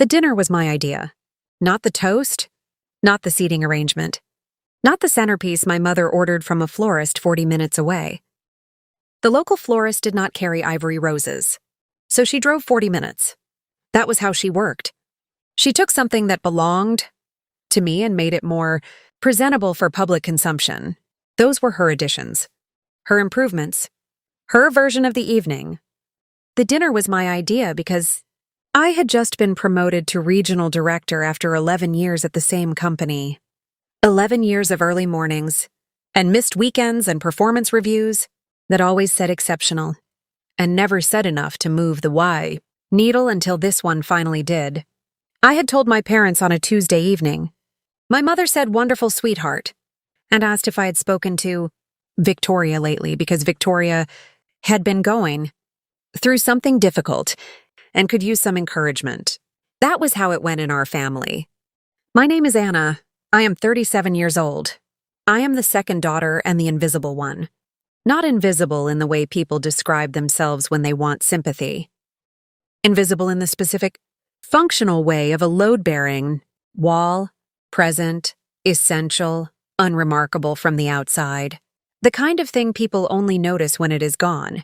The dinner was my idea. Not the toast, not the seating arrangement, not the centerpiece my mother ordered from a florist 40 minutes away. The local florist did not carry ivory roses, so she drove 40 minutes. That was how she worked. She took something that belonged to me and made it more presentable for public consumption. Those were her additions, her improvements, her version of the evening. The dinner was my idea because I had just been promoted to regional director after 11 years at the same company. 11 years of early mornings, and missed weekends and performance reviews that always said exceptional, and never said enough to move the why needle until this one finally did. I had told my parents on a Tuesday evening. My mother said wonderful sweetheart, and asked if I had spoken to Victoria lately because Victoria had been going through something difficult and could use some encouragement. That was how it went in our family. My name is Anna. I am 37 years old. I am the second daughter and the invisible one. Not invisible in the way people describe themselves when they want sympathy. Invisible in the specific, functional way of a load-bearing, wall, present, essential, unremarkable from the outside. The kind of thing people only notice when it is gone.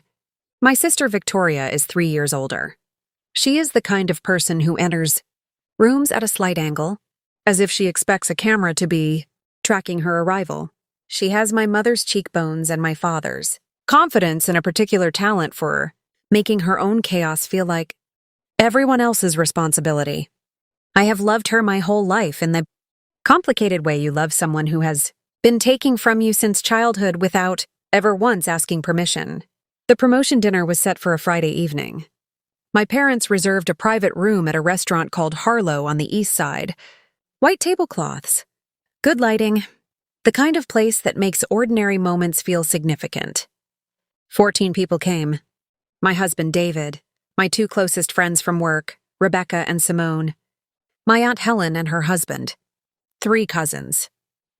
My sister Victoria is 3 years older. She is the kind of person who enters rooms at a slight angle, as if she expects a camera to be tracking her arrival. She has my mother's cheekbones and my father's confidence and a particular talent for making her own chaos feel like everyone else's responsibility. I have loved her my whole life in the complicated way you love someone who has been taking from you since childhood without ever once asking permission. The promotion dinner was set for a Friday evening. My parents reserved a private room at a restaurant called Harlow on the east side. White tablecloths, good lighting, the kind of place that makes ordinary moments feel significant. 14 people came. My husband David, my 2 closest friends from work, Rebecca and Simone, my Aunt Helen and her husband, 3 cousins,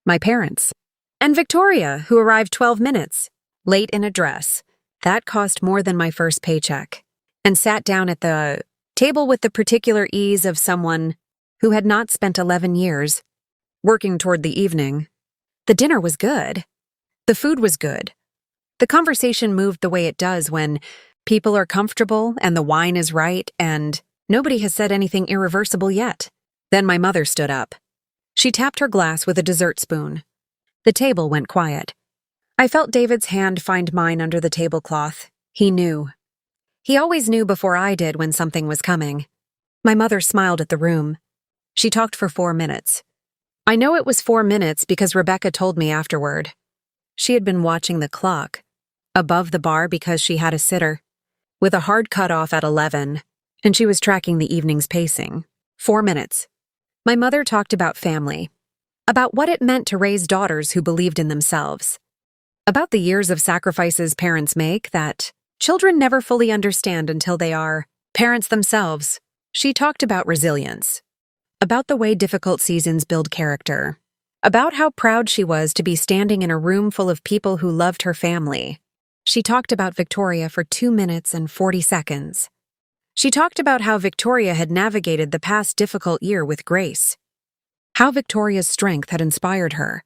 my parents, and Victoria, who arrived 12 minutes, late in a dress. That cost more than my first paycheck, and sat down at the table with the particular ease of someone who had not spent 11 years working toward the evening. The dinner was good. The food was good. The conversation moved the way it does when people are comfortable and the wine is right and nobody has said anything irreversible yet. Then my mother stood up. She tapped her glass with a dessert spoon. The table went quiet. I felt David's hand find mine under the tablecloth. He knew. He always knew before I did when something was coming. My mother smiled at the room. She talked for 4 minutes. I know it was 4 minutes because Rebecca told me afterward. She had been watching the clock above the bar because she had a sitter with a hard cutoff at 11, and she was tracking the evening's pacing. 4 minutes. My mother talked about family, about what it meant to raise daughters who believed in themselves, about the years of sacrifices parents make that children never fully understand until they are parents themselves. She talked about resilience, about the way difficult seasons build character, about how proud she was to be standing in a room full of people who loved her family. She talked about Victoria for 2 minutes and 40 seconds. She talked about how Victoria had navigated the past difficult year with grace, how Victoria's strength had inspired her,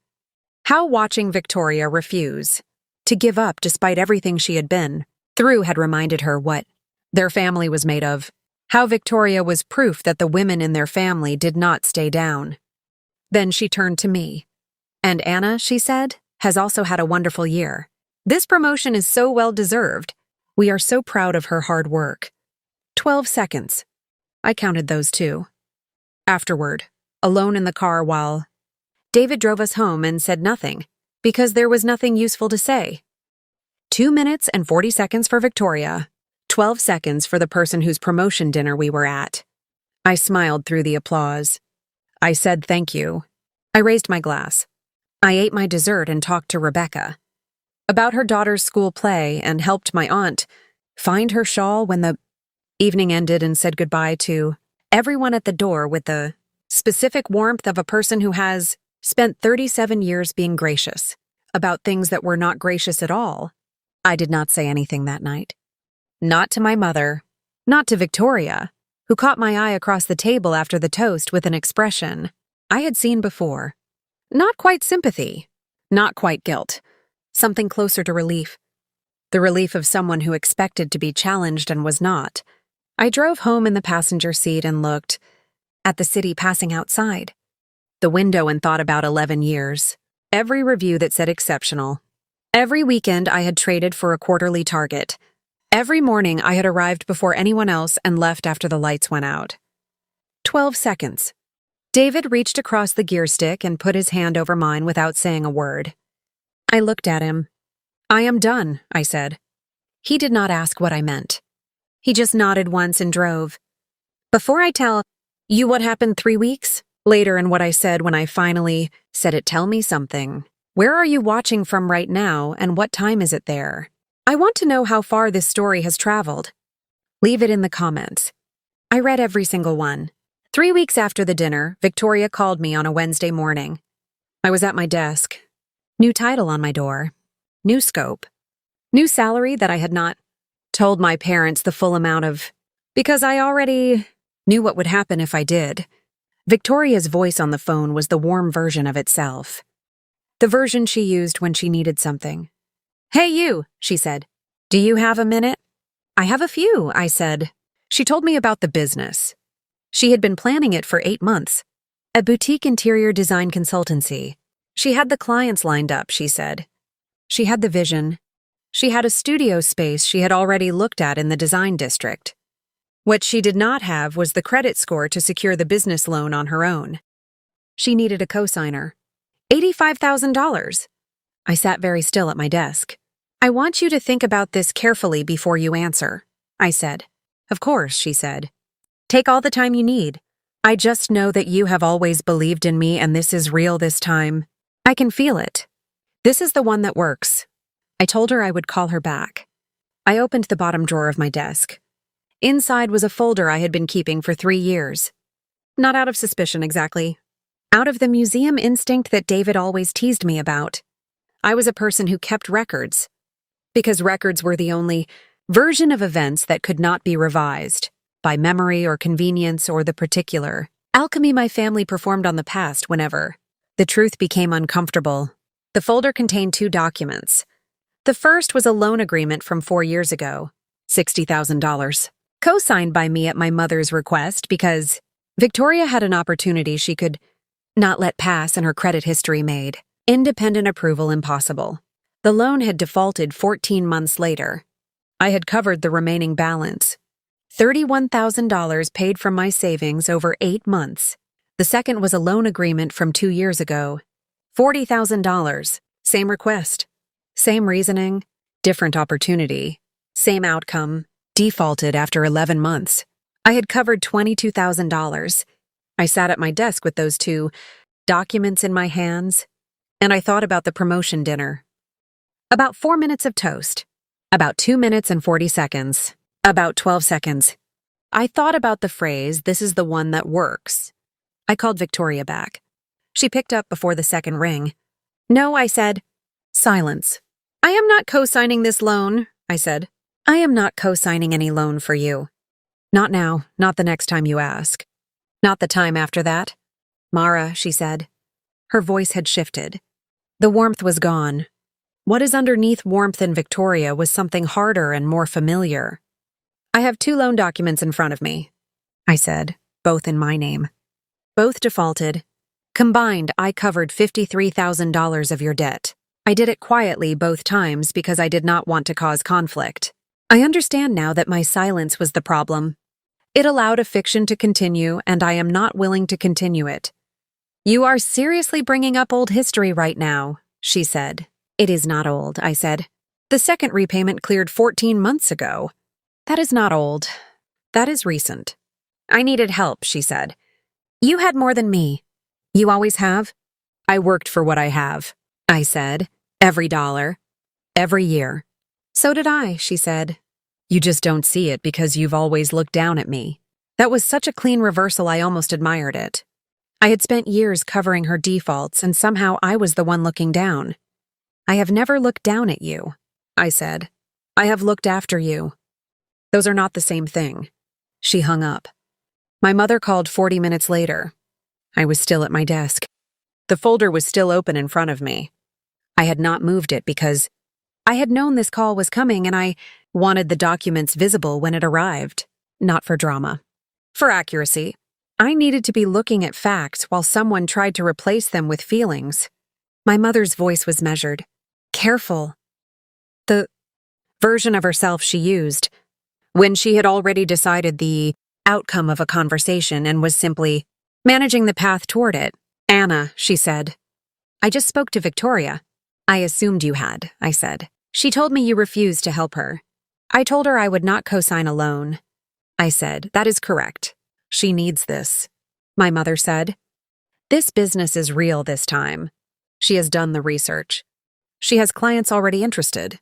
how watching Victoria refuse to give up despite everything she had been through had reminded her what their family was made of, how Victoria was proof that the women in their family did not stay down. Then she turned to me. And Anna, she said, has also had a wonderful year. This promotion is so well-deserved. We are so proud of her hard work. 12 seconds. I counted those too. Afterward, alone in the car while David drove us home and said nothing, because there was nothing useful to say. 2 minutes and 40 seconds for Victoria. 12 seconds for the person whose promotion dinner we were at. I smiled through the applause. I said thank you. I raised my glass. I ate my dessert and talked to Rebecca about her daughter's school play and helped my aunt find her shawl when the evening ended and said goodbye to everyone at the door with the specific warmth of a person who has spent 37 years being gracious about things that were not gracious at all. I did not say anything that night. Not to my mother, not to Victoria, who caught my eye across the table after the toast with an expression I had seen before. Not quite sympathy, not quite guilt, something closer to relief. The relief of someone who expected to be challenged and was not. I drove home in the passenger seat and looked at the city passing outside the window and thought about 11 years. Every review that said exceptional. Every weekend I had traded for a quarterly target. Every morning I had arrived before anyone else and left after the lights went out. 12 seconds. David reached across the gear stick and put his hand over mine without saying a word. I looked at him. I am done, I said. He did not ask what I meant. He just nodded once and drove. Before I tell you what happened 3 weeks later and what I said when I finally said it, tell me something. Where are you watching from right now and what time is it there? I want to know how far this story has traveled. Leave it in the comments. I read every single one. 3 weeks after the dinner, Victoria called me on a Wednesday morning. I was at my desk. New title on my door. New scope. New salary that I had not told my parents the full amount of, because I already knew what would happen if I did. Victoria's voice on the phone was the warm version of itself. The version she used when she needed something. Hey you, she said. Do you have a minute? I have a few, I said. She told me about the business. She had been planning it for 8 months. A boutique interior design consultancy. She had the clients lined up, she said. She had the vision. She had a studio space she had already looked at in the design district. What she did not have was the credit score to secure the business loan on her own. She needed a cosigner. $85,000. I sat very still at my desk. I want you to think about this carefully before you answer, I said. Of course, she said. Take all the time you need. I just know that you have always believed in me and this is real this time. I can feel it. This is the one that works. I told her I would call her back. I opened the bottom drawer of my desk. Inside was a folder I had been keeping for 3 years. Not out of suspicion exactly. Out of the museum instinct that David always teased me about. I was a person who kept records. Because records were the only version of events that could not be revised by memory or convenience or the particular alchemy my family performed on the past whenever the truth became uncomfortable. The folder contained 2 documents. The first was a loan agreement from 4 years ago, $60,000. Co-signed by me at my mother's request because Victoria had an opportunity she could not let pass and her credit history made independent approval impossible. The loan had defaulted 14 months later. I had covered the remaining balance. $31,000 paid from my savings over 8 months. The second was a loan agreement from 2 years ago. $40,000. Same request. Same reasoning. Different opportunity. Same outcome. Defaulted after 11 months. I had covered $22,000. I sat at my desk with those 2 documents in my hands, and I thought about the promotion dinner. About 4 minutes of toast. About 2 minutes and 40 seconds. About 12 seconds. I thought about the phrase, this is the one that works. I called Victoria back. She picked up before the second ring. No, I said. Silence. I am not co-signing this loan, I said. I am not co-signing any loan for you. Not now, not the next time you ask. Not the time after that. Mara, she said. Her voice had shifted. The warmth was gone. What is underneath warmth in Victoria was something harder and more familiar. I have 2 loan documents in front of me, I said, both in my name. Both defaulted. Combined, I covered $53,000 of your debt. I did it quietly both times because I did not want to cause conflict. I understand now that my silence was the problem. It allowed a fiction to continue, and I am not willing to continue it. You are seriously bringing up old history right now, she said. It is not old, I said. The second repayment cleared 14 months ago. That is not old. That is recent. I needed help, she said. You had more than me. You always have? I worked for what I have, I said. Every dollar. Every year. So did I, she said. You just don't see it because you've always looked down at me. That was such a clean reversal I almost admired it. I had spent years covering her defaults and somehow I was the one looking down. I have never looked down at you, I said. I have looked after you. Those are not the same thing. She hung up. My mother called 40 minutes later. I was still at my desk. The folder was still open in front of me. I had not moved it because I had known this call was coming and I wanted the documents visible when it arrived, not for drama. For accuracy, I needed to be looking at facts while someone tried to replace them with feelings. My mother's voice was measured, careful. The version of herself she used, when she had already decided the outcome of a conversation and was simply managing the path toward it. "Anna," she said. "I just spoke to Victoria." "I assumed you had," I said. "She told me you refused to help her." "I told her I would not co-sign a loan." I said, "That is correct. She needs this." My mother said, "This business is real this time. She has done the research. She has clients already interested.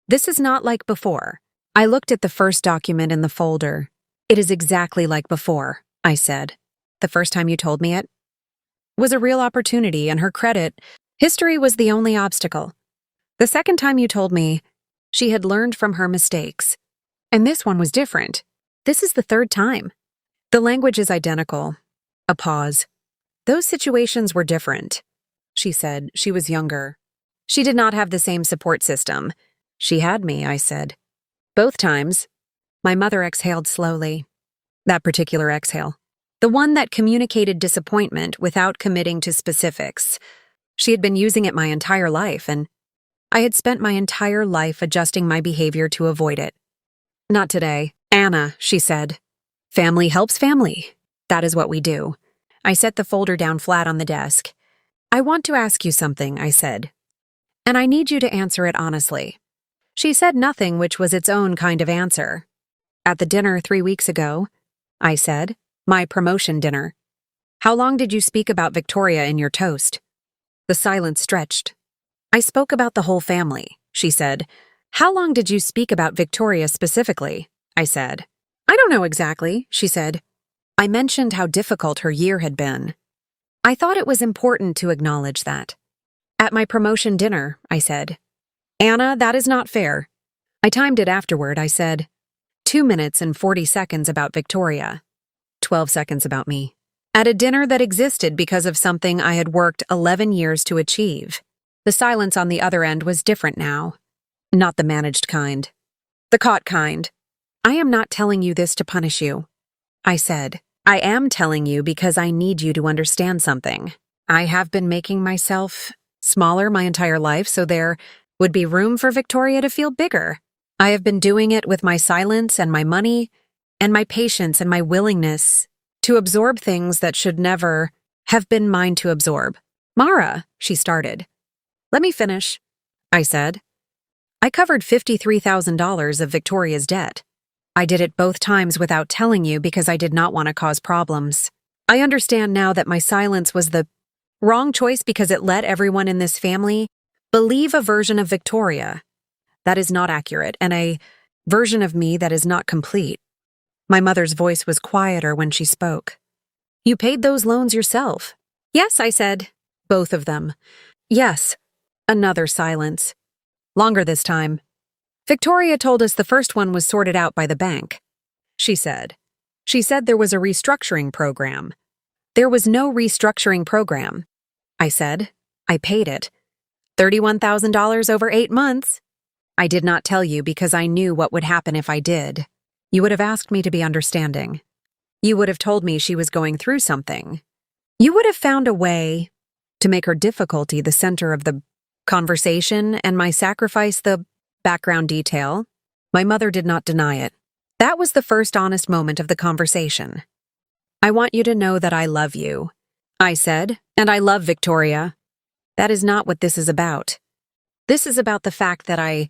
This is not like before." I looked at the first document in the folder. "It is exactly like before," I said. "The first time you told me it was a real opportunity, and her credit history was the only obstacle. The second time you told me, she had learned from her mistakes. And this one was different. This is the third time." The language is identical. A pause. "Those situations were different," she said. "She was younger. She did not have the same support system." "She had me," I said. "Both times." My mother exhaled slowly. That particular exhale. The one that communicated disappointment without committing to specifics. She had been using it my entire life, and I had spent my entire life adjusting my behavior to avoid it. "Not today, Anna," she said. "Family helps family. That is what we do." I set the folder down flat on the desk. "I want to ask you something," I said. "And I need you to answer it honestly." She said nothing, which was its own kind of answer. "At the dinner 3 weeks ago," I said, "my promotion dinner. How long did you speak about Victoria in your toast?" The silence stretched. "I spoke about the whole family," she said. "How long did you speak about Victoria specifically?" I said. "I don't know exactly," she said. "I mentioned how difficult her year had been. I thought it was important to acknowledge that." "At my promotion dinner," I said. "Anna, that is not fair." I timed it afterward. I said, 2 minutes and 40 seconds about Victoria. 12 seconds about me. At a dinner that existed because of something I had worked 11 years to achieve. The silence on the other end was different now. Not the managed kind. The caught kind. "I am not telling you this to punish you," I said. "I am telling you because I need you to understand something. I have been making myself smaller my entire life so there would be room for Victoria to feel bigger. I have been doing it with my silence and my money and my patience and my willingness to absorb things that should never have been mine to absorb." "Mara," she started. "Let me finish," I said. "I covered $53,000 of Victoria's debt. I did it both times without telling you because I did not want to cause problems. I understand now that my silence was the wrong choice because it let everyone in this family believe a version of Victoria that is not accurate and a version of me that is not complete." My mother's voice was quieter when she spoke. "You paid those loans yourself." "Yes," I said. "Both of them." "Yes." Another silence. Longer this time. "Victoria told us the first one was sorted out by the bank," she said. "She said there was a restructuring program." "There was no restructuring program," I said. "I paid it. $31,000 over 8 months. I did not tell you because I knew what would happen if I did. You would have asked me to be understanding. You would have told me she was going through something. You would have found a way to make her difficulty the center of the conversation and my sacrifice the background detail." My mother did not deny it. "That was the first honest moment of the conversation. I want you to know that I love you," I said, "and I love Victoria. That is not what this is about. This is about the fact that I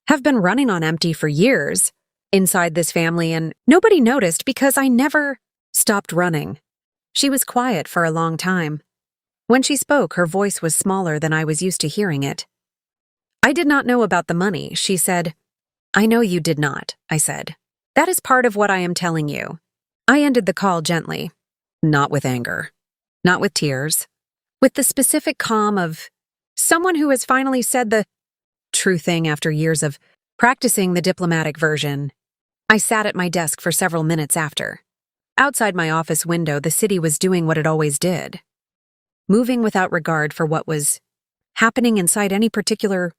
have been running on empty for years inside this family and nobody noticed because I never stopped running." She was quiet for a long time. When she spoke, her voice was smaller than I was used to hearing it. "I did not know about the money," she said. "I know you did not," I said. "That is part of what I am telling you." I ended the call gently. Not with anger. Not with tears. With the specific calm of someone who has finally said the true thing after years of practicing the diplomatic version. I sat at my desk for several minutes after. Outside my office window, the city was doing what it always did, moving without regard for what was happening inside any particular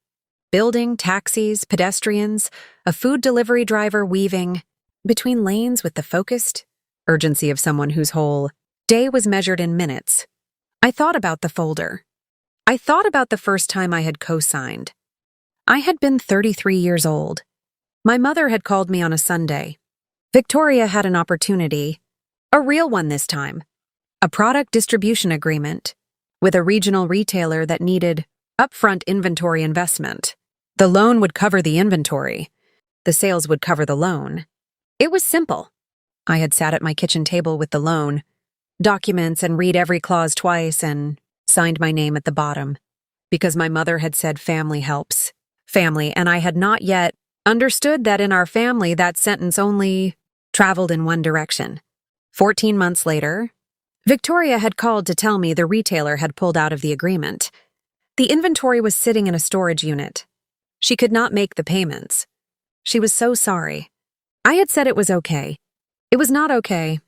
building, taxis, pedestrians, a food delivery driver weaving between lanes with the focused urgency of someone whose whole day was measured in minutes. I thought about the folder. I thought about the first time I had co-signed. I had been 33 years old. My mother had called me on a Sunday. Victoria had an opportunity, a real one this time, a product distribution agreement with a regional retailer that needed upfront inventory investment. The loan would cover the inventory. The sales would cover the loan. It was simple. I had sat at my kitchen table with the loan, documents, and read every clause twice and signed my name at the bottom because my mother had said family helps. Family, and I had not yet understood that in our family that sentence only traveled in one direction. 14 months later, Victoria had called to tell me the retailer had pulled out of the agreement. The inventory was sitting in a storage unit. She could not make the payments. She was so sorry. I had said it was okay. It was not okay.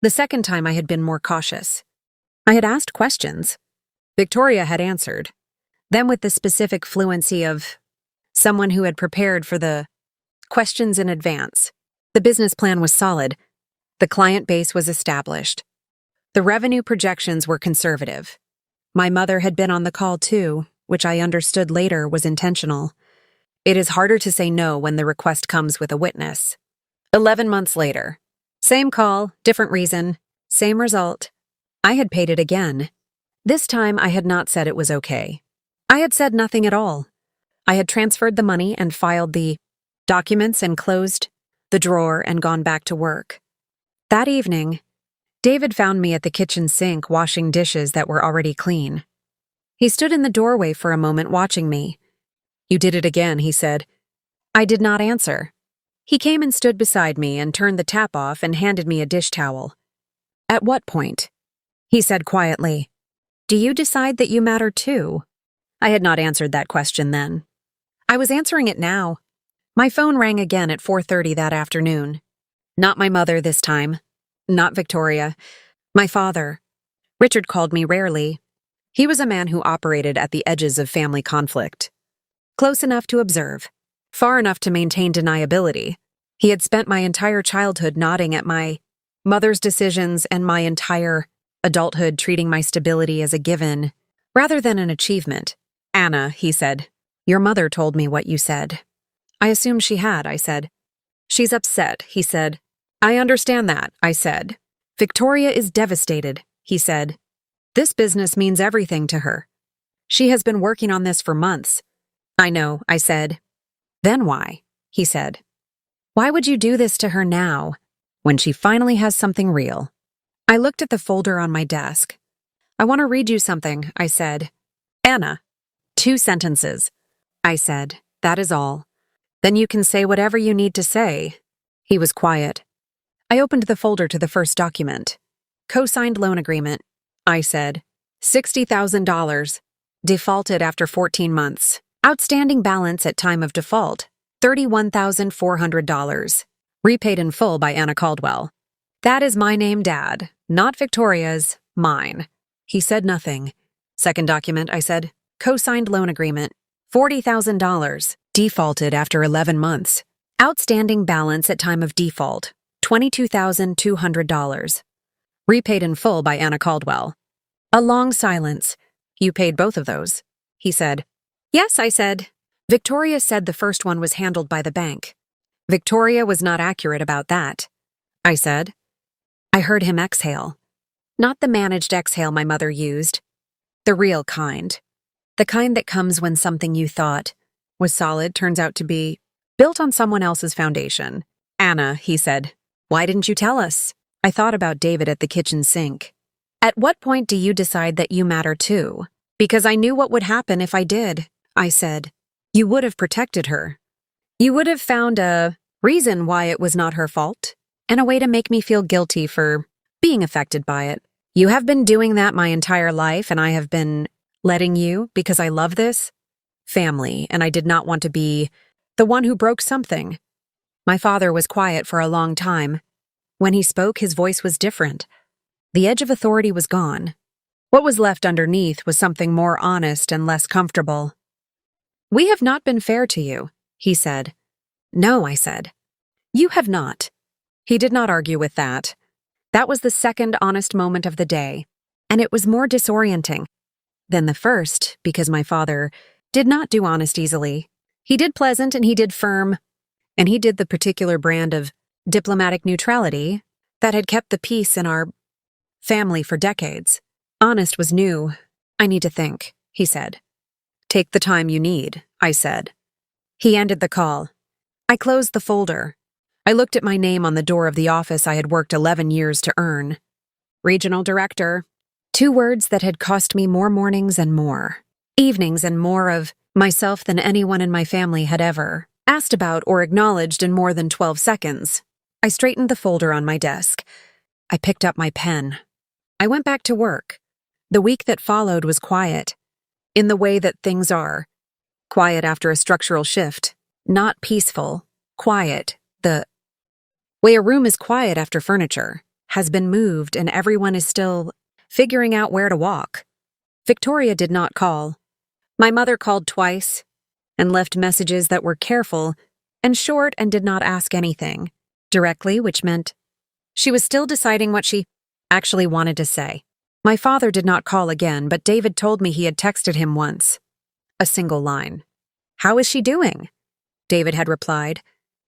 The second time I had been more cautious. I had asked questions. Victoria had answered, them with the specific fluency of someone who had prepared for the questions in advance. The business plan was solid. The client base was established. The revenue projections were conservative. My mother had been on the call too, which I understood later was intentional. It is harder to say no when the request comes with a witness. 11 months later. Same call, different reason, same result. I had paid it again. This time I had not said it was okay. I had said nothing at all. I had transferred the money and filed the documents and closed the drawer and gone back to work. That evening, David found me at the kitchen sink washing dishes that were already clean. He stood in the doorway for a moment watching me. "You did it again," he said. I did not answer. He came and stood beside me and turned the tap off and handed me a dish towel. "At what point?" he said quietly. "Do you decide that you matter too?" I had not answered that question then. I was answering it now. My phone rang again at 4:30 that afternoon. Not my mother this time. Not Victoria. My father. Richard called me rarely. He was a man who operated at the edges of family conflict. Close enough to observe. Far enough to maintain deniability. He had spent my entire childhood nodding at my mother's decisions and my entire adulthood treating my stability as a given, rather than an achievement. "Anna," he said, "your mother told me what you said." I assumed she had, I said. "She's upset," he said. "I understand that," I said. "Victoria is devastated," he said. "This business means everything to her. She has been working on this for months." "I know," I said. "Then why?" he said. "Why would you do this to her now, when she finally has something real?" I looked at the folder on my desk. "I want to read you something," I said. "Anna, 2 sentences." I said, "That is all. Then you can say whatever you need to say." He was quiet. I opened the folder to the first document. Co-signed loan agreement. I said, $60,000. Defaulted after 14 months. Outstanding balance at time of default, $31,400. Repaid in full by Anna Caldwell. "That is my name, Dad. Not Victoria's. Mine." He said nothing. Second document, I said. Co-signed loan agreement. $40,000. Defaulted after 11 months. Outstanding balance at time of default, $22,200. Repaid in full by Anna Caldwell. A long silence. "You paid both of those?" he said. "Yes," I said. Victoria said the first one was handled by the bank. Victoria was not accurate about that, I said. I heard him exhale. Not the managed exhale my mother used. The real kind. The kind that comes when something you thought was solid turns out to be built on someone else's foundation. "Anna," he said, "why didn't you tell us?" I thought about David at the kitchen sink. "At what point do you decide that you matter too?" "Because I knew what would happen if I did," I said. "You would have protected her. You would have found a reason why it was not her fault, and a way to make me feel guilty for being affected by it. You have been doing that my entire life, and I have been letting you because I love this family, and I did not want to be the one who broke something." My father was quiet for a long time. When he spoke, his voice was different. The edge of authority was gone. What was left underneath was something more honest and less comfortable. "We have not been fair to you," he said. "No," I said. "You have not." He did not argue with that. That was the second honest moment of the day, and it was more disorienting than the first because my father did not do honest easily. He did pleasant and he did firm, and he did the particular brand of diplomatic neutrality that had kept the peace in our family for decades. Honest was new. "I need to think," he said. "Take the time you need," I said. He ended the call. I closed the folder. I looked at my name on the door of the office I had worked 11 years to earn. Regional Director. 2 words that had cost me more mornings and more evenings and more of myself than anyone in my family had ever asked about or acknowledged in more than 12 seconds. I straightened the folder on my desk. I picked up my pen. I went back to work. The week that followed was quiet, in the way that things are. Quiet after a structural shift. Not peaceful. Quiet. The way a room is quiet after furniture has been moved and everyone is still figuring out where to walk. Victoria did not call. My mother called twice and left messages that were careful and short and did not ask anything directly, which meant she was still deciding what she actually wanted to say. My father did not call again, but David told me he had texted him once. A single line. "How is she doing?" David had replied.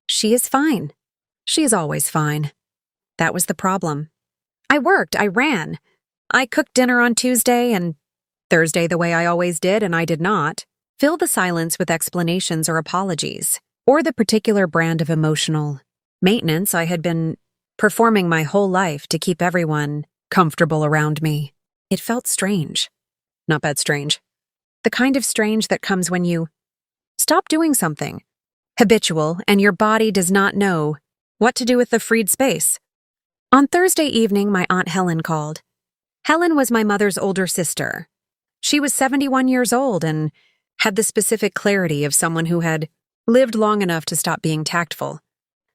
"She is fine. She is always fine." That was the problem. I worked, I ran. I cooked dinner on Tuesday and Thursday the way I always did, and I did not fill the silence with explanations or apologies, or the particular brand of emotional maintenance I had been performing my whole life to keep everyone comfortable around me. It felt strange. Not bad strange. The kind of strange that comes when you stop doing something habitual and your body does not know what to do with the freed space. On Thursday evening, my Aunt Helen called. Helen was my mother's older sister. She was 71 years old and had the specific clarity of someone who had lived long enough to stop being tactful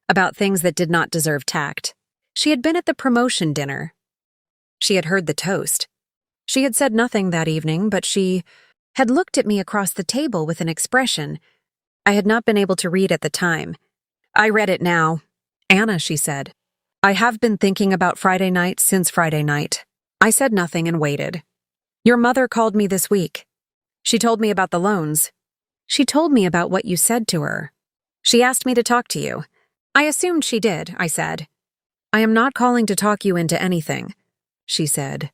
about things that did not deserve tact. She had been at the promotion dinner. She had heard the toast. She had said nothing that evening, but she had looked at me across the table with an expression I had not been able to read at the time. I read it now. "Anna," she said, "I have been thinking about Friday night since Friday night." I said nothing and waited. "Your mother called me this week. She told me about the loans. She told me about what you said to her. She asked me to talk to you." "I assumed she did," I said. "I am not calling to talk you into anything," she said.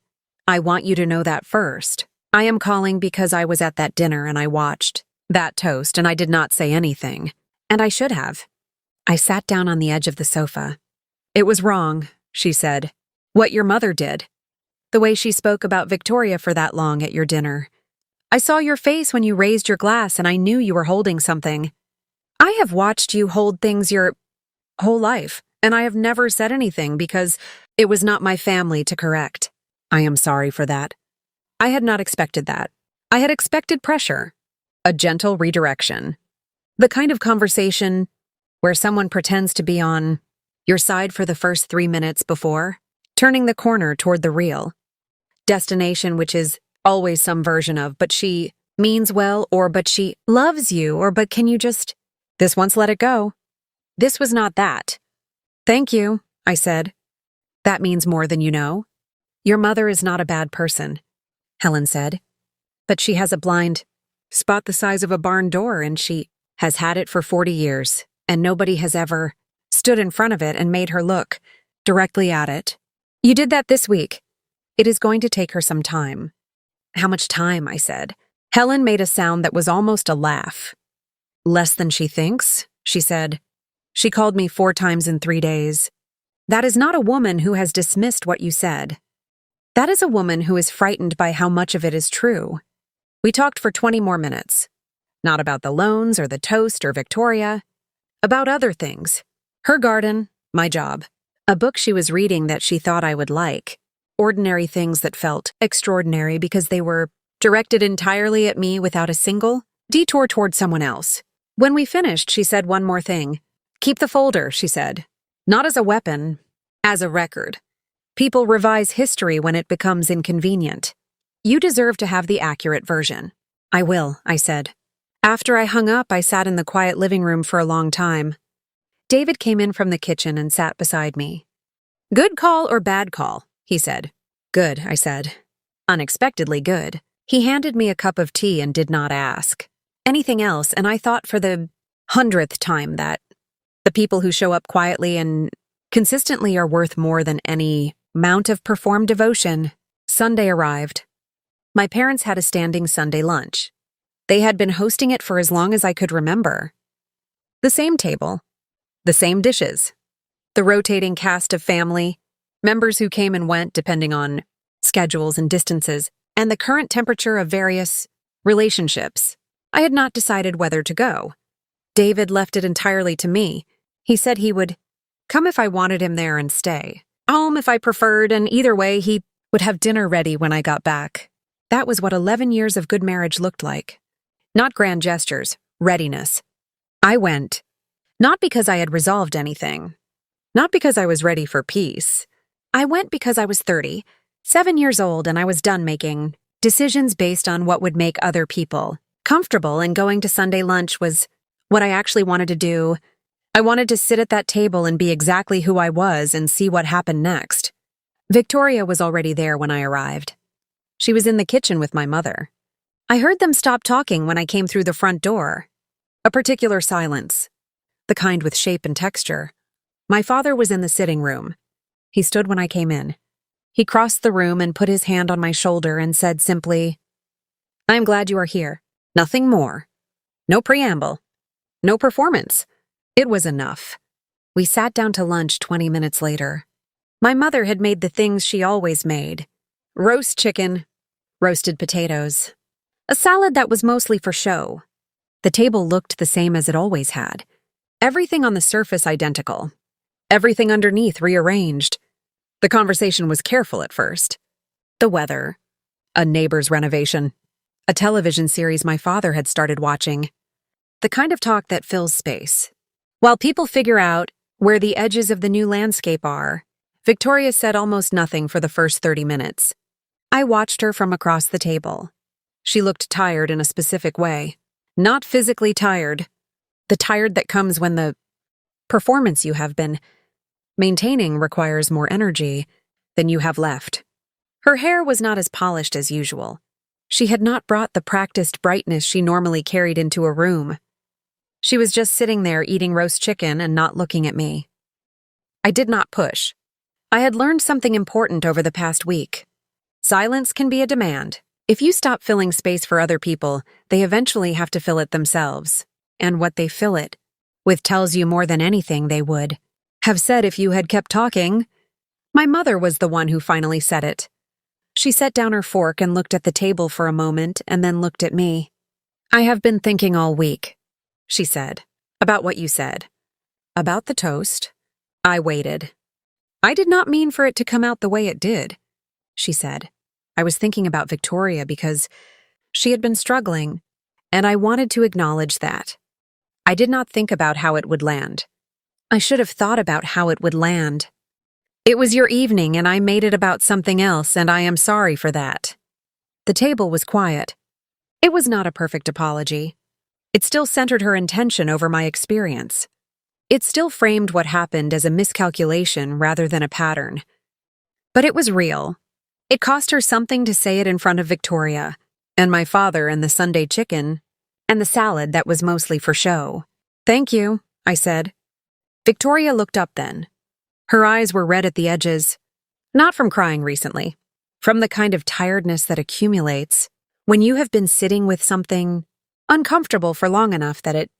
"I want you to know that first. I am calling because I was at that dinner and I watched that toast and I did not say anything. And I should have." I sat down on the edge of the sofa. "It was wrong," she said. "What your mother did. The way she spoke about Victoria for that long at your dinner. I saw your face when you raised your glass and I knew you were holding something. I have watched you hold things your whole life, and I have never said anything because it was not my family to correct. I am sorry for that. I had not expected that. I had expected pressure, a gentle redirection. The kind of conversation where someone pretends to be on your side for the first 3 minutes before turning the corner toward the real destination, which is always some version of, but she means well, or but she loves you, or but can you just, this once let it go. This was not that. "Thank you," I said. "That means more than you know. Your mother is not a bad person," Helen said. "But she has a blind spot the size of a barn door and she has had it for 40 years, and nobody has ever stood in front of it and made her look directly at it. You did that this week. It is going to take her some time." "How much time?" I said. Helen made a sound that was almost a laugh. "Less than she thinks," she said. "She called me 4 times in 3 days. That is not a woman who has dismissed what you said. That is a woman who is frightened by how much of it is true." We talked for 20 more minutes. Not about the loans or the toast or Victoria. About other things. Her garden, my job, a book she was reading that she thought I would like. Ordinary things that felt extraordinary because they were directed entirely at me without a single detour toward someone else. When we finished, she said one more thing. "Keep the folder," she said. "Not as a weapon, As a record. People revise history when it becomes inconvenient. You deserve to have the accurate version. I will, I said. After I hung up, I sat in the quiet living room for a long time. David came in from the kitchen and sat beside me. Good call or bad call, he said. Good, I said. Unexpectedly good. He handed me a cup of tea and did not ask anything else, and I thought for the 100th time that the people who show up quietly and consistently are worth more than any amount of performed devotion. Sunday arrived. My parents had a standing Sunday lunch. They had been hosting it for as long as I could remember. The same table, the same dishes, the rotating cast of family, members who came and went depending on schedules and distances, and the current temperature of various relationships. I had not decided whether to go. David left it entirely to me. He said he would come if I wanted him there and stay home if I preferred, and either way, he would have dinner ready when I got back. That was what 11 years of good marriage looked like. Not grand gestures, readiness. I went. Not because I had resolved anything. Not because I was ready for peace. I went because I was 30, 7 years old, and I was done making decisions based on what would make other people comfortable, and going to Sunday lunch was what I actually wanted to do. I wanted to sit at that table and be exactly who I was and see what happened next. Victoria was already there when I arrived. She was in the kitchen with my mother. I heard them stop talking when I came through the front door. A particular silence, the kind with shape and texture. My father was in the sitting room. He stood when I came in. He crossed the room and put his hand on my shoulder and said simply, "I am glad you are here. Nothing more. No preamble. No performance." It was enough. We sat down to lunch 20 minutes later. My mother had made the things she always made. Roast chicken, roasted potatoes, a salad that was mostly for show. The table looked the same as it always had. Everything on the surface identical. Everything underneath rearranged. The conversation was careful at first. The weather, a neighbor's renovation, a television series my father had started watching. The kind of talk that fills space. While people figure out where the edges of the new landscape are, Victoria said almost nothing for the first 30 minutes. I watched her from across the table. She looked tired in a specific way. Not physically tired. The tired that comes when the performance you have been maintaining requires more energy than you have left. Her hair was not as polished as usual. She had not brought the practiced brightness she normally carried into a room. She was just sitting there eating roast chicken and not looking at me. I did not push. I had learned something important over the past week. Silence can be a demand. If you stop filling space for other people, they eventually have to fill it themselves. And what they fill it with tells you more than anything they would have said if you had kept talking. My mother was the one who finally said it. She set down her fork and looked at the table for a moment and then looked at me. "I have been thinking all week," she said, "about what you said. About the toast." I waited. "I did not mean for it to come out the way it did," she said. "I was thinking about Victoria because she had been struggling, and I wanted to acknowledge that. I did not think about how it would land. I should have thought about how it would land. It was your evening, and I made it about something else, and I am sorry for that." The table was quiet. It was not a perfect apology. It still centered her intention over my experience. It still framed what happened as a miscalculation rather than a pattern. But it was real. It cost her something to say it in front of Victoria, and my father, and the Sunday chicken, and the salad that was mostly for show. "Thank you," I said. Victoria looked up then. Her eyes were red at the edges, not from crying recently, from the kind of tiredness that accumulates when you have been sitting with something uncomfortable for long enough that it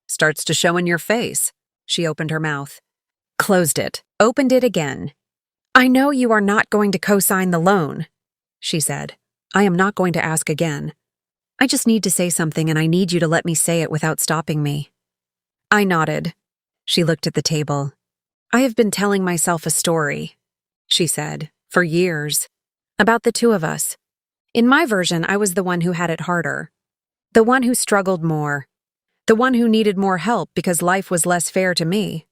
starts to show in your face. She opened her mouth, closed it, opened it again. "I know you are not going to co-sign the loan," she said. "I am not going to ask again. I just need to say something, and I need you to let me say it without stopping me." I nodded. She looked at the table. "I have been telling myself a story," she said, "for years, about the two of us. In my version, I was the one who had it harder, the one who struggled more, the one who needed more help because life was less fair to me.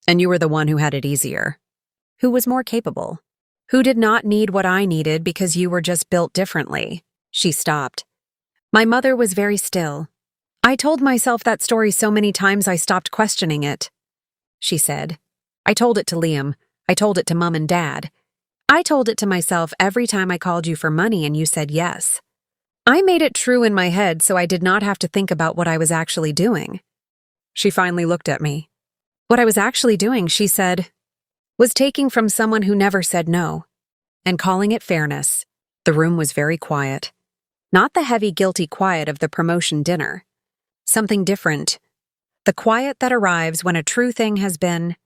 And you were the one who had it easier, Who was more capable? Who did not need what I needed because you were just built differently? She stopped. My mother was very still. I told myself that story so many times I stopped questioning it. She said, I told it to Liam. I told it to Mum and Dad. I told it to myself every time I called you for money and you said yes. I made it true in my head so I did not have to think about what I was actually doing. She finally looked at me. What I was actually doing, she said, was taking from someone who never said no, and calling it fairness. The room was very quiet. Not the heavy, guilty quiet of the promotion dinner. Something different. The quiet that arrives when a true thing has been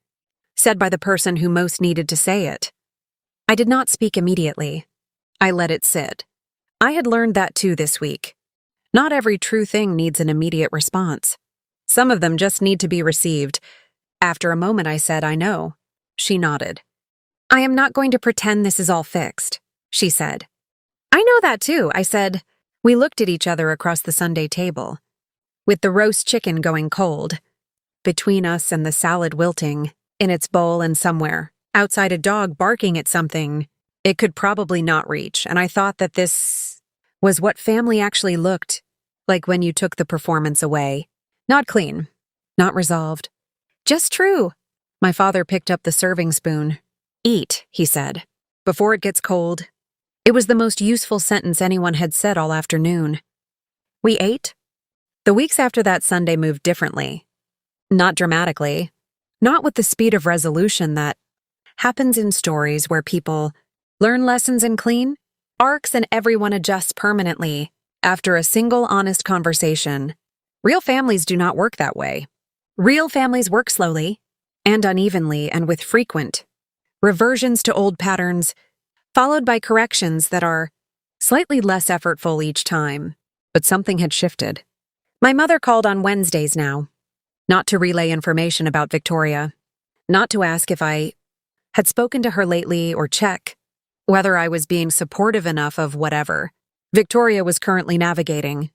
said by the person who most needed to say it. I did not speak immediately. I let it sit. I had learned that too this week. Not every true thing needs an immediate response. Some of them just need to be received. After a moment, I said, I know. She nodded. I am not going to pretend this is all fixed, she said. I know that too, I said. We looked at each other across the Sunday table, with the roast chicken going cold, between us and the salad wilting in its bowl, and somewhere, outside, a dog barking at something it could probably not reach, and I thought that this was what family actually looked like when you took the performance away. Not clean, not resolved, just true. My father picked up the serving spoon. Eat, he said, before it gets cold. It was the most useful sentence anyone had said all afternoon. We ate. The weeks after that Sunday moved differently. Not dramatically. Not with the speed of resolution that happens in stories where people learn lessons and clean arcs and everyone adjusts permanently after a single honest conversation. Real families do not work that way. Real families work slowly and unevenly and with frequent reversions to old patterns, followed by corrections that are slightly less effortful each time. But something had shifted. My mother called on Wednesdays now, not to relay information about Victoria, not to ask if I had spoken to her lately or check whether I was being supportive enough of whatever Victoria was currently navigating.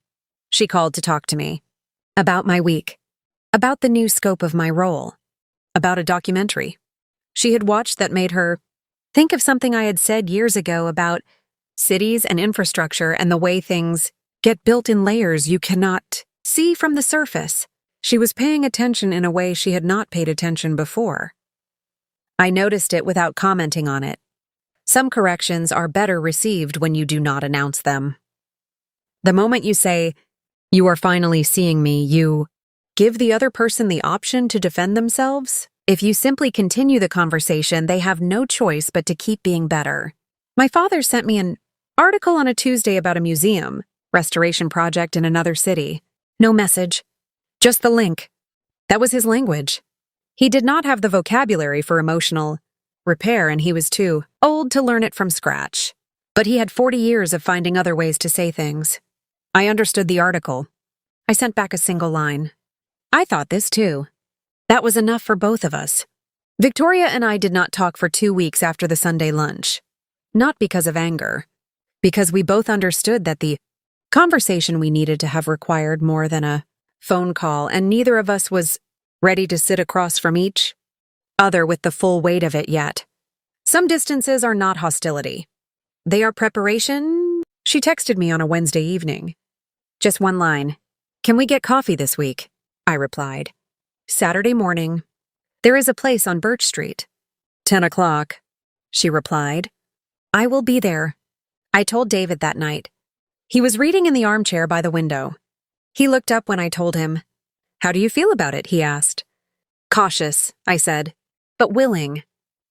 She called to talk to me about my week, about the new scope of my role, about a documentary she had watched that made her think of something I had said years ago about cities and infrastructure and the way things get built in layers you cannot see from the surface. She was paying attention in a way she had not paid attention before. I noticed it without commenting on it. Some corrections are better received when you do not announce them. The moment you say, "You are finally seeing me," you give the other person the option to defend themselves. If you simply continue the conversation, they have no choice but to keep being better. My father sent me an article on a Tuesday about a museum restoration project in another city. No message, just the link. That was his language. He did not have the vocabulary for emotional repair, and he was too old to learn it from scratch. But he had 40 years of finding other ways to say things. I understood the article. I sent back a single line. I thought this too. That was enough for both of us. Victoria and I did not talk for 2 weeks after the Sunday lunch. Not because of anger, because we both understood that the conversation we needed to have required more than a phone call, and neither of us was ready to sit across from each other with the full weight of it yet. Some distances are not hostility. They are preparation. She texted me on a Wednesday evening. Just one line. Can we get coffee this week? I replied. Saturday morning. There is a place on Birch Street. 10 o'clock. She replied. I will be there. I told David that night. He was reading in the armchair by the window. He looked up when I told him. How do you feel about it? He asked. Cautious, I said, but willing.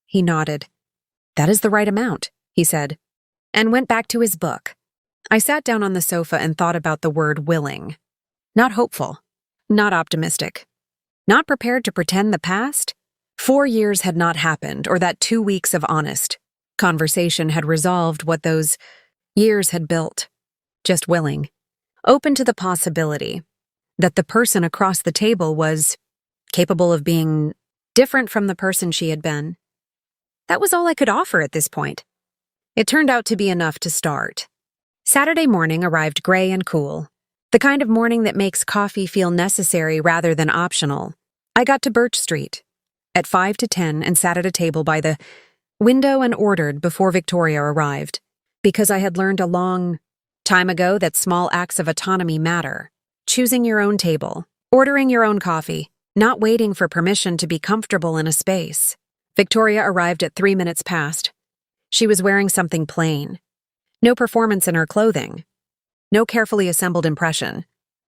He nodded. That is the right amount, he said, and went back to his book. I sat down on the sofa and thought about the word willing. Not hopeful, not optimistic, not prepared to pretend the past. 4 years had not happened, or that 2 weeks of honest conversation had resolved what those years had built. Just willing, open to the possibility that the person across the table was capable of being different from the person she had been. That was all I could offer at this point. It turned out to be enough to start. Saturday morning arrived gray and cool, the kind of morning that makes coffee feel necessary rather than optional. I got to Birch Street at 5 to 10 and sat at a table by the window and ordered before Victoria arrived, because I had learned a long time ago that small acts of autonomy matter. Choosing your own table, ordering your own coffee, not waiting for permission to be comfortable in a space. Victoria arrived at 3 minutes past. She was wearing something plain. No performance in her clothing. No carefully assembled impression.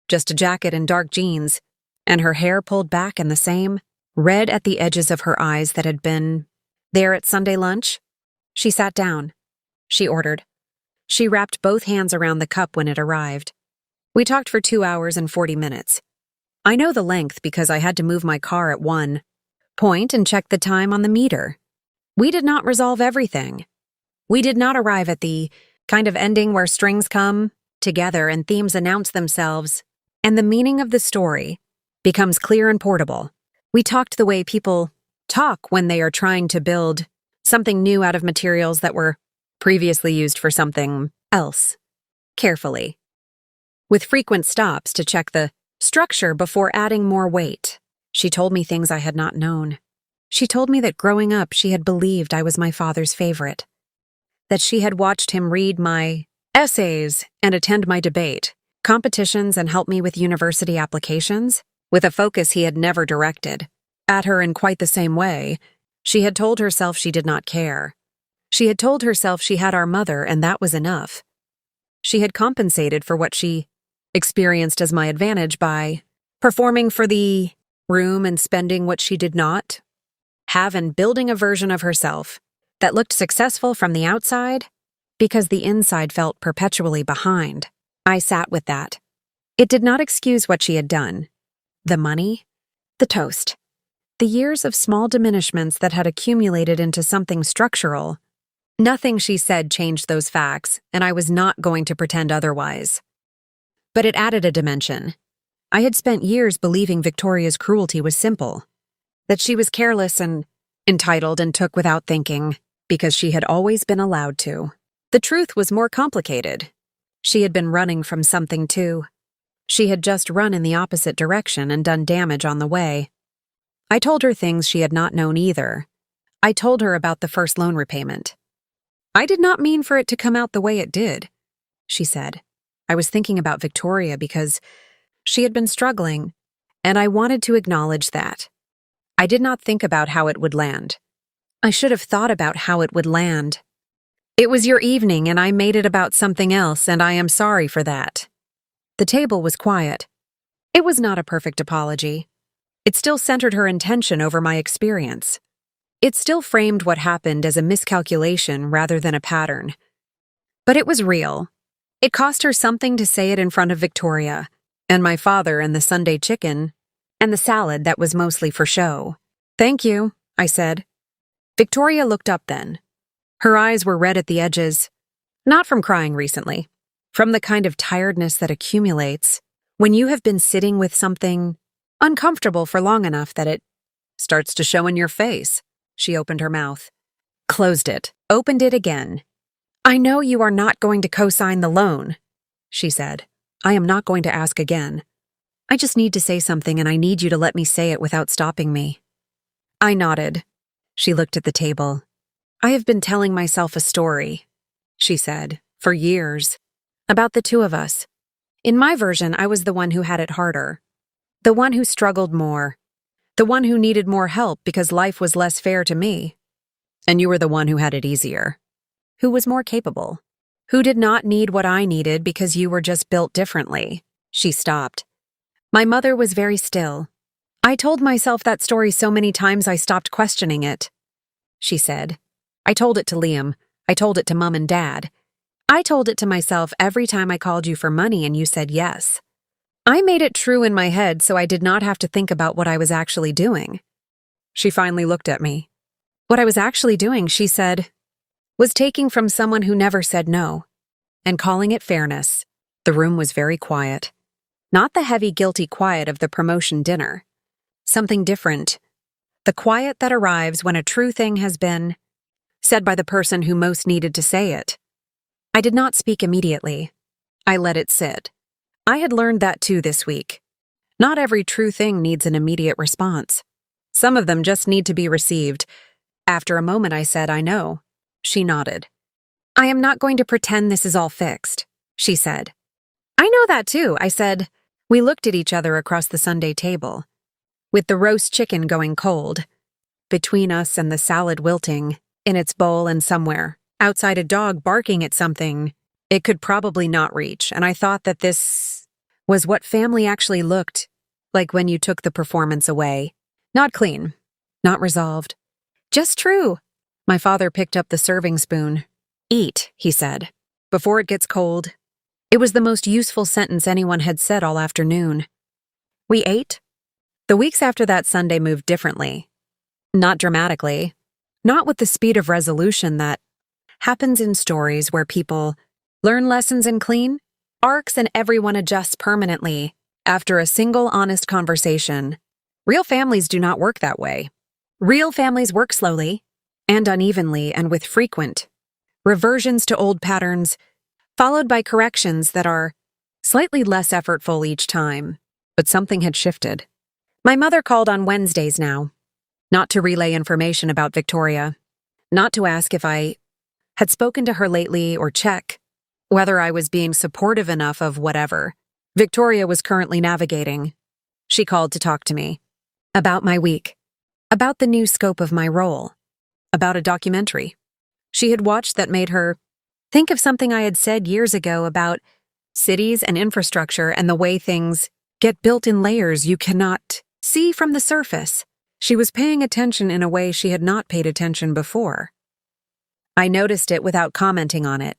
Just a jacket and dark jeans, and her hair pulled back and the same red at the edges of her eyes that had been there at Sunday lunch. She sat down. She ordered. She wrapped both hands around the cup when it arrived. We talked for 2 hours and 40 minutes. I know the length because I had to move my car at one point and check the time on the meter. We did not resolve everything. We did not arrive at the kind of ending where strings come together and themes announce themselves, and the meaning of the story becomes clear and portable. We talked the way people talk when they are trying to build something new out of materials that were previously used for something else, carefully, with frequent stops to check the structure before adding more weight. She told me things I had not known. She told me that growing up she had believed I was my father's favorite, that she had watched him read my essays and attend my debate competitions and help me with university applications, with a focus he had never directed at her in quite the same way. She had told herself she did not care. She had told herself she had our mother and that was enough. She had compensated for what she experienced as my advantage by performing for the room and spending what she did not have and building a version of herself that looked successful from the outside because the inside felt perpetually behind. I sat with that. It did not excuse what she had done. The money, the toast, the years of small diminishments that had accumulated into something structural. Nothing she said changed those facts, and I was not going to pretend otherwise. But it added a dimension. I had spent years believing Victoria's cruelty was simple, that she was careless and entitled and took without thinking, because she had always been allowed to. The truth was more complicated. She had been running from something too. She had just run in the opposite direction and done damage on the way. I told her things she had not known either. I told her about the first loan repayment. I did not mean for it to come out the way it did, she said. I was thinking about Victoria because she had been struggling, and I wanted to acknowledge that. I did not think about how it would land. I should have thought about how it would land. It was your evening and I made it about something else, and I am sorry for that. The table was quiet. It was not a perfect apology. It still centered her intention over my experience. It still framed what happened as a miscalculation rather than a pattern. But it was real. It cost her something to say it in front of Victoria, and my father and the Sunday chicken, and the salad that was mostly for show. Thank you, I said. Victoria looked up then. Her eyes were red at the edges, not from crying recently, from the kind of tiredness that accumulates when you have been sitting with something uncomfortable for long enough that it starts to show in your face. She opened her mouth, closed it, opened it again. I know you are not going to co-sign the loan, she said. I am not going to ask again. I just need to say something and I need you to let me say it without stopping me. I nodded. She looked at the table. I have been telling myself a story, she said, for years, about the two of us. In my version, I was the one who had it harder, the one who struggled more, the one who needed more help because life was less fair to me. And you were the one who had it easier, who was more capable, who did not need what I needed because you were just built differently. She stopped. My mother was very still. I told myself that story so many times I stopped questioning it, she said. I told it to Liam. I told it to Mum and Dad. I told it to myself every time I called you for money and you said yes. I made it true in my head so I did not have to think about what I was actually doing. She finally looked at me. What I was actually doing, she said, was taking from someone who never said no, and calling it fairness. The room was very quiet. Not the heavy, guilty quiet of the promotion dinner. Something different. The quiet that arrives when a true thing has been said by the person who most needed to say it. I did not speak immediately. I let it sit. I had learned that too this week. Not every true thing needs an immediate response. Some of them just need to be received, After a moment, I said, I know. She nodded. I am not going to pretend this is all fixed, she said. I know that too, I said. We looked at each other across the Sunday table, with the roast chicken going cold, between us and the salad wilting in its bowl, and somewhere, outside, a dog barking at something it could probably not reach, and I thought that this was what family actually looked like when you took the performance away. Not clean, not resolved. Just true. My father picked up the serving spoon. Eat, he said, before it gets cold. It was the most useful sentence anyone had said all afternoon. We ate. The weeks after that Sunday moved differently. Not dramatically. Not with the speed of resolution that happens in stories where people learn lessons and clean arcs and everyone adjusts permanently after a single honest conversation. Real families do not work that way. Real families work slowly and unevenly and with frequent reversions to old patterns, followed by corrections that are slightly less effortful each time. But something had shifted. My mother called on Wednesdays now, not to relay information about Victoria, not to ask if I had spoken to her lately or check whether I was being supportive enough of whatever Victoria was currently navigating. She called to talk to me about my week, about the new scope of my role, about a documentary she had watched that made her think of something I had said years ago about cities and infrastructure and the way things get built in layers you cannot see from the surface. She was paying attention in a way she had not paid attention before. I noticed it without commenting on it.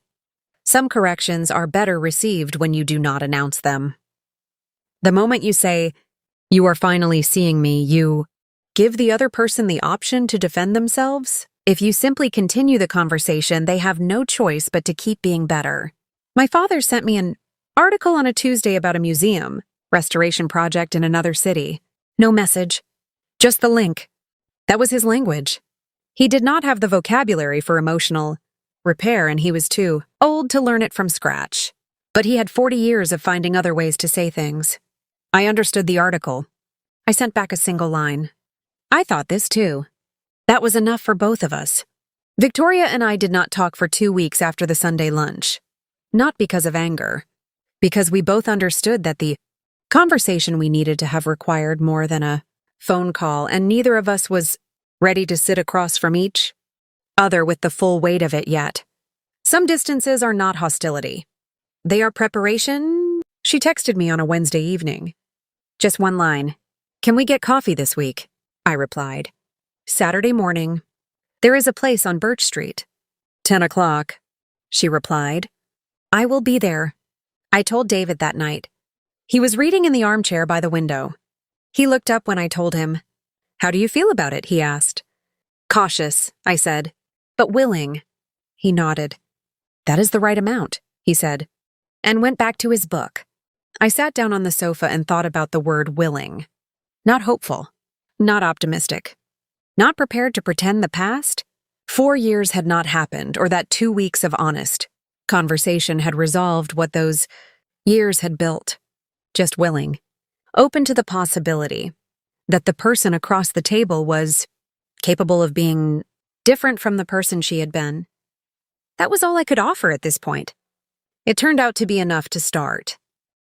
Some corrections are better received when you do not announce them. The moment you say, "You are finally seeing me," you give the other person the option to defend themselves. If you simply continue the conversation, they have no choice but to keep being better. My father sent me an article on a Tuesday about a museum restoration project in another city. No message, just the link. That was his language. He did not have the vocabulary for emotional repair, and he was too old to learn it from scratch. But he had 40 years of finding other ways to say things. I understood the article. I sent back a single line. I thought this too. That was enough for both of us. Victoria and I did not talk for 2 weeks after the Sunday lunch. Not because of anger, because we both understood that the conversation we needed to have required more than a phone call, and neither of us was ready to sit across from each other with the full weight of it yet. Some distances are not hostility. They are preparation. She texted me on a Wednesday evening. Just one line. Can we get coffee this week? I replied. Saturday morning. There is a place on Birch Street. 10 o'clock. She replied. I will be there. I told David that night. He was reading in the armchair by the window. He looked up when I told him. How do you feel about it? He asked. Cautious, I said, but willing. He nodded. That is the right amount, he said, and went back to his book. I sat down on the sofa and thought about the word willing. Not hopeful, not optimistic, not prepared to pretend the past. 4 years had not happened, or that 2 weeks of honest conversation had resolved what those years had built. Just willing, open to the possibility that the person across the table was capable of being different from the person she had been. That was all I could offer at this point. It turned out to be enough to start.